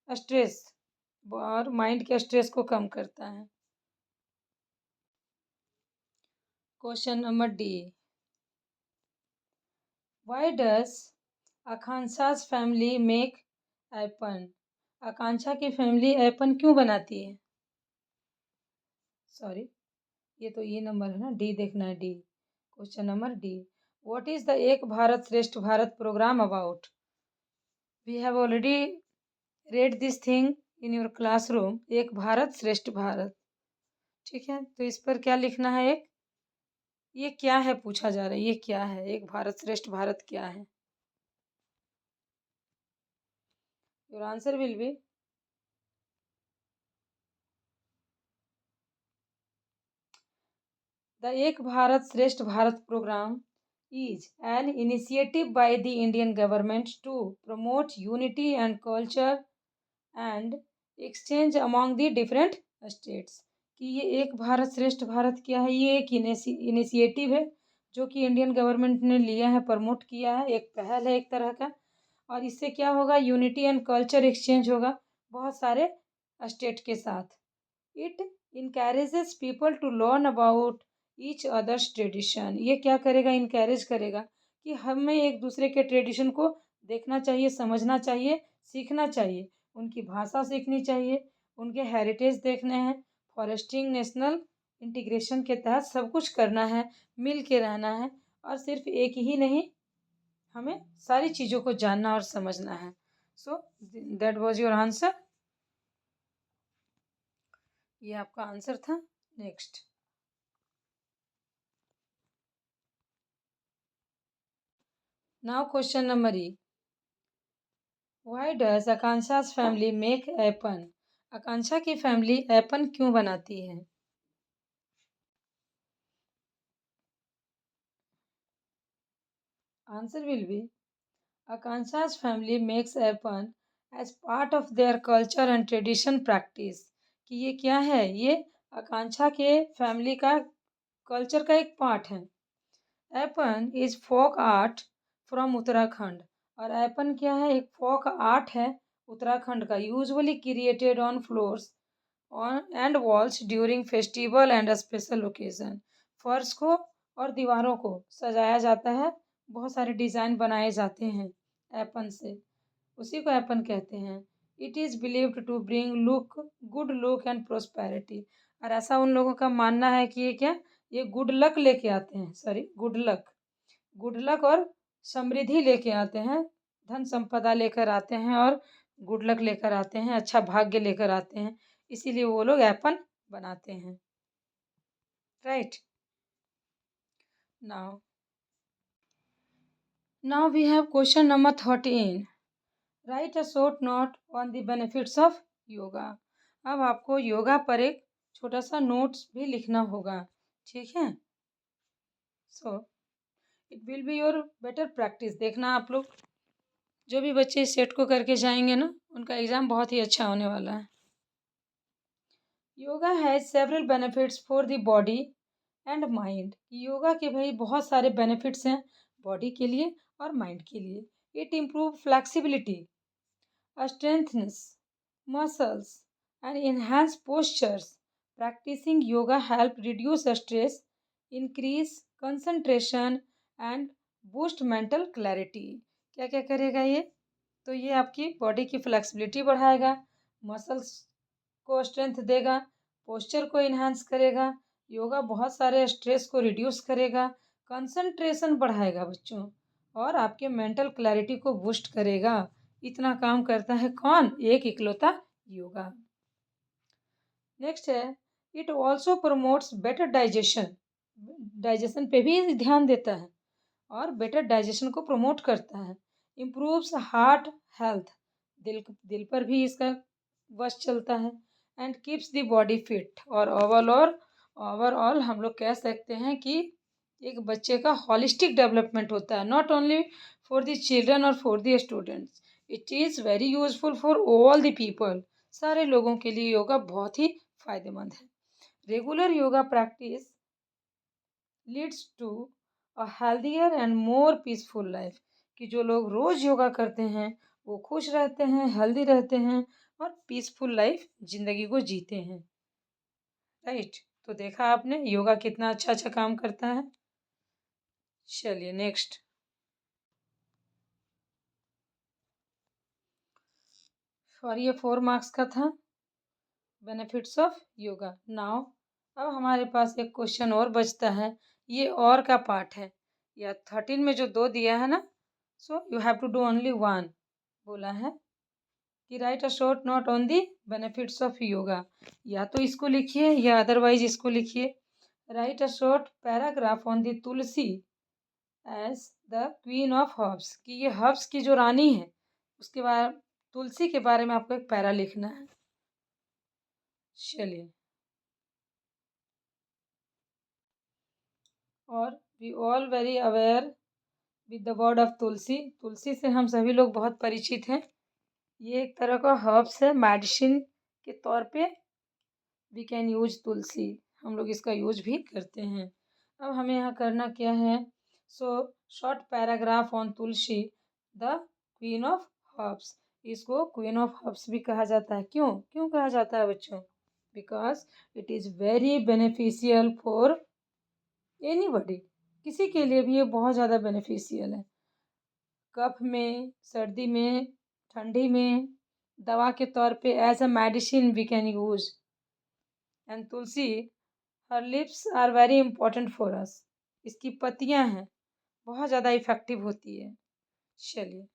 स्ट्रेस, और माइंड के स्ट्रेस को कम करता है। Question number D, why does Akanksha's family make Aipan? Akanksha की फैमिली एपन क्यों बनाती है? सॉरी, ये तो ये नंबर है ना, डी देखना है, D. Question number D, what is the Ek Bharat Shreshtha Bharat programme about? We have already read this thing in your classroom, Ek Bharat Shreshtha Bharat. ठीक है, तो इस पर क्या लिखना है? एक, ये क्या है पूछा जा रहा है, ये क्या है? एक भारत श्रेष्ठ भारत क्या है? Your answer will be, the Ek Bharat Shreshtha Bharat programme is an initiative by the Indian government to promote unity and culture and exchange among the different states। कि ये एक भारत श्रेष्ठ भारत क्या है? ये एक इनिशिएटिव है जो कि इंडियन गवर्नमेंट ने लिया है, प्रमोट किया है, एक पहल है एक तरह का। और इससे क्या होगा? यूनिटी एंड कल्चर एक्सचेंज होगा बहुत सारे स्टेट के साथ। It encourages people to learn about each others tradition, ये क्या करेगा? इनकरेज करेगा कि हमें एक दूसरे के ट्रेडिशन को देखना चाहिए, समझना चाहिए, सीखना चाहिए, उनकी भाषा सीखनी चाहिए, उनके हेरिटेज देखने हैं। फॉरेस्टिंग नेशनल इंटीग्रेशन के तहत सब कुछ करना है, मिल के रहना है, और सिर्फ एक ही नहीं, हमें सारी चीज़ों को जानना और समझना है। So that was your answer, ये आपका आंसर था। Next, now question number E, why does Akanksha's family make Aipan? Akanksha की फैमिली एपन क्यों बनाती है? Answer will be, Akanksha's family makes Aipan as part of their culture and tradition practice. कि ये क्या है? ये आकांक्षा के फैमिली का कल्चर का एक पार्ट है। Aipan is folk art from Uttarakhand, और एपन क्या है? एक फोक आर्ट है उत्तराखंड का, usually created on floors on and walls during festival and special occasion. फर्श को और दीवारों को सजाया जाता है, बहुत सारे डिज़ाइन बनाए जाते हैं एपन से। उसी को एपन कहते हैं। It is believed to bring good luck and prosperity. और ऐसा उन लोगों का मानना है कि ये गुड लक लेके आते हैं, सॉरी गुड लक और समृद्धि लेके आते हैं, धन संपदा लेकर आते हैं और गुड लक लेकर आते हैं, अच्छा भाग्य लेकर आते हैं, इसीलिए वो लोग एपन बनाते हैं। Right, now we have question number 13। Write a short note on the benefits of yoga. अब आपको योगा पर एक छोटा सा नोट्स भी लिखना होगा, ठीक है। So it will be your better practice. देखना आप लोग जो भी बच्चे इस सेट को करके जाएंगे ना, उनका एग्ज़ाम बहुत ही अच्छा होने वाला है। Yoga has several benefits for the body and mind. Yoga के भाई बहुत सारे बेनिफिट्स हैं बॉडी के लिए और माइंड के लिए। It improve flexibility, strengthens muscles and enhance postures. Practicing yoga help reduce stress, increase concentration and boost mental clarity. क्या क्या करेगा ये? तो ये आपकी बॉडी की फ्लेक्सिबिलिटी बढ़ाएगा, मसल्स को स्ट्रेंथ देगा, पोस्चर को इन्हांस करेगा। योगा बहुत सारे स्ट्रेस को रिड्यूस करेगा, कंसंट्रेशन बढ़ाएगा बच्चों, और आपके मेंटल क्लैरिटी को बूस्ट करेगा। इतना काम करता है कौन? एक इकलौता योगा। नेक्स्ट है, it also promotes better digestion. Digestion पे भी ध्यान देता है और बेटर डाइजेशन को प्रमोट करता है। इम्प्रूव्स हार्ट हेल्थ, दिल पर भी इसका वश चलता है। And keeps the body fit. और ओवरऑल हम लोग कह सकते हैं कि एक बच्चे का हॉलिस्टिक डेवलपमेंट होता है, not only for the children और for the students. It is very useful for all the people. सारे लोगों के लिए योगा बहुत ही फायदेमंद है। Regular yoga practice leads to a healthier and more peaceful life. कि जो लोग रोज योगा करते हैं वो खुश रहते हैं, हेल्दी रहते हैं और पीसफुल लाइफ जिंदगी को जीते हैं। राइट, तो देखा आपने योगा कितना अच्छा अच्छा काम करता है। चलिए नेक्स्ट, और ये 4 मार्क्स का था, बेनिफिट्स ऑफ योगा। नाउ अब हमारे पास एक क्वेश्चन और बचता है, ये और का पार्ट है। या 13 में जो 2 दिया है ना, so you have to do only 1। बोला है कि write a short note on the benefits of yoga. या तो इसको लिखिए या अदरवाइज इसको लिखिए। Write a short paragraph on the tulsi as the queen of herbs. कि ये हर्ब्स की जो रानी है, उसके बारे, तुलसी के बारे में आपको एक पैरा लिखना है। चलिए, और we all very aware with the word of tulsi. तुलसी से हम सभी लोग बहुत परिचित हैं। ये एक तरह का हर्ब्स है, मेडिसिन के तौर पे वी कैन यूज तुलसी। हम लोग इसका यूज भी करते हैं। अब हमें यहाँ करना क्या है? So short paragraph on Tulsi the queen of herbs. इसको क्वीन ऑफ हर्ब्स भी कहा जाता है। क्यों क्यों कहा जाता है बच्चों? Because it is very beneficial for anybody. किसी के लिए भी ये बहुत ज़्यादा बेनिफिशियल है। कफ में, सर्दी में, ठंडी में दवा के तौर पे as a medicine we can use. And tulsi, her leaves are very important for us. इसकी पत्तियां हैं, बहुत ज़्यादा इफेक्टिव होती है। चलिए,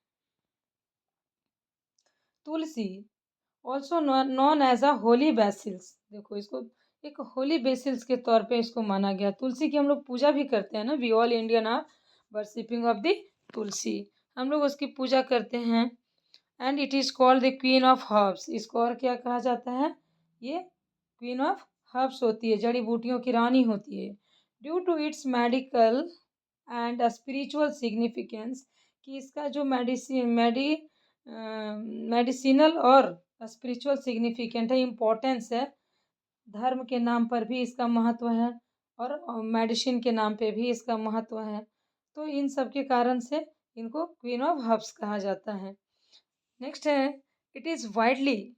tulsi also known as a holy basils. देखो इसको एक होली बेसिल्स के तौर पे इसको माना गया। तुलसी की हम लोग पूजा भी करते हैं ना। We all Indian are worshipping of the tulsi. हम लोग उसकी पूजा करते हैं। And it is called the queen of herbs. इसको और क्या कहा जाता है? ये क्वीन ऑफ हर्ब्स होती है, जड़ी बूटियों की रानी होती है। Due to its medical and spiritual significance. कि इसका जो मेडिसिनल और स्पिरिचुअल सिग्निफिकेंट है, इम्पोर्टेंस है। धर्म के नाम पर भी इसका महत्व है और मेडिसिन के नाम पे भी इसका महत्व है। तो इन सब के कारण से इनको क्वीन ऑफ हर्ब्स कहा जाता है। नेक्स्ट है, it is widely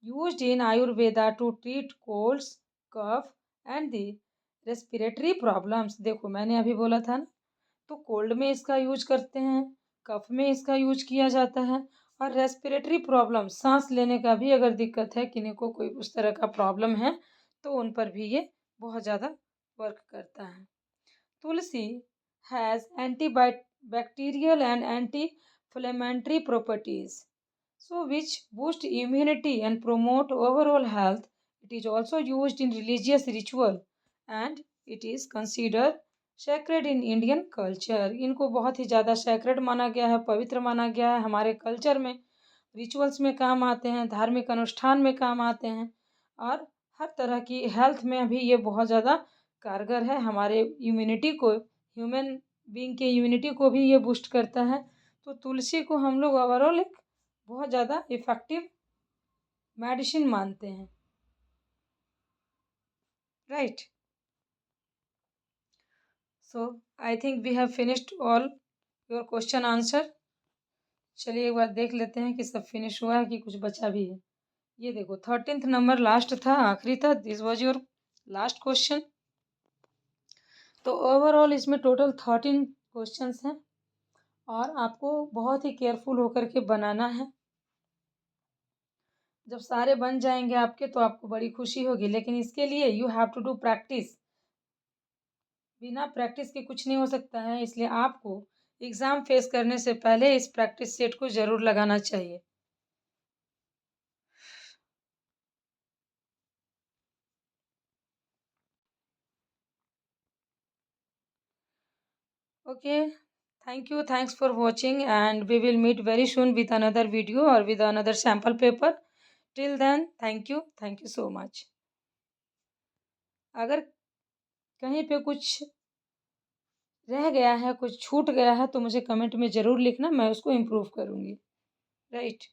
used in Ayurveda to treat colds, cough and the respiratory problems. देखो मैंने अभी बोला था ना, तो कोल्ड में इसका यूज करते हैं, कफ में इसका यूज किया जाता है। और रेस्पिरेटरी प्रॉब्लम, सांस लेने का भी अगर दिक्कत है, किन्हीं को कोई उस तरह का प्रॉब्लम है, तो उन पर भी ये बहुत ज़्यादा वर्क करता है। तुलसी has antibacterial and anti-inflammatory properties, so which boost immunity and promote overall health. It is also used in religious ritual and it is considered sacred in Indian culture. इनको बहुत ही ज़्यादा sacred माना गया है, पवित्र माना गया है हमारे कल्चर में। रिचुअल्स में काम आते हैं, धार्मिक अनुष्ठान में काम आते हैं और हर तरह की हेल्थ में भी ये बहुत ज़्यादा कारगर है। हमारे इम्यूनिटी को, ह्यूमन बीइंग के इम्यूनिटी को भी ये बूस्ट करता है। तो तुलसी को हम लोग ओवरऑल एक बहुत ज़्यादा इफ़ेक्टिव मेडिसिन मानते हैं, right. So I think we have finished all your question answer. चलिए एक बार देख लेते हैं कि सब फिनिश हुआ है कि कुछ बचा भी है। ये देखो 13th नंबर लास्ट था, आखिरी था। This was your last question. तो ओवरऑल इसमें टोटल 13 क्वेश्चंस हैं और आपको बहुत ही केयरफुल होकर के बनाना है। जब सारे बन जाएंगे आपके तो आपको बड़ी खुशी होगी, लेकिन इसके लिए you have to do practice. बिना प्रैक्टिस के कुछ नहीं हो सकता है, इसलिए आपको एग्ज़ाम फेस करने से पहले इस प्रैक्टिस सेट को ज़रूर लगाना चाहिए। Okay, thank you. Thanks for watching, and we will meet very soon with another video or with another sample paper. Till then, thank you. Thank you so much. अगर कहीं पे कुछ रह गया है, कुछ छूट गया है, तो मुझे कमेंट में ज़रूर लिखना, मैं उसको इम्प्रूव करूँगी, राइट।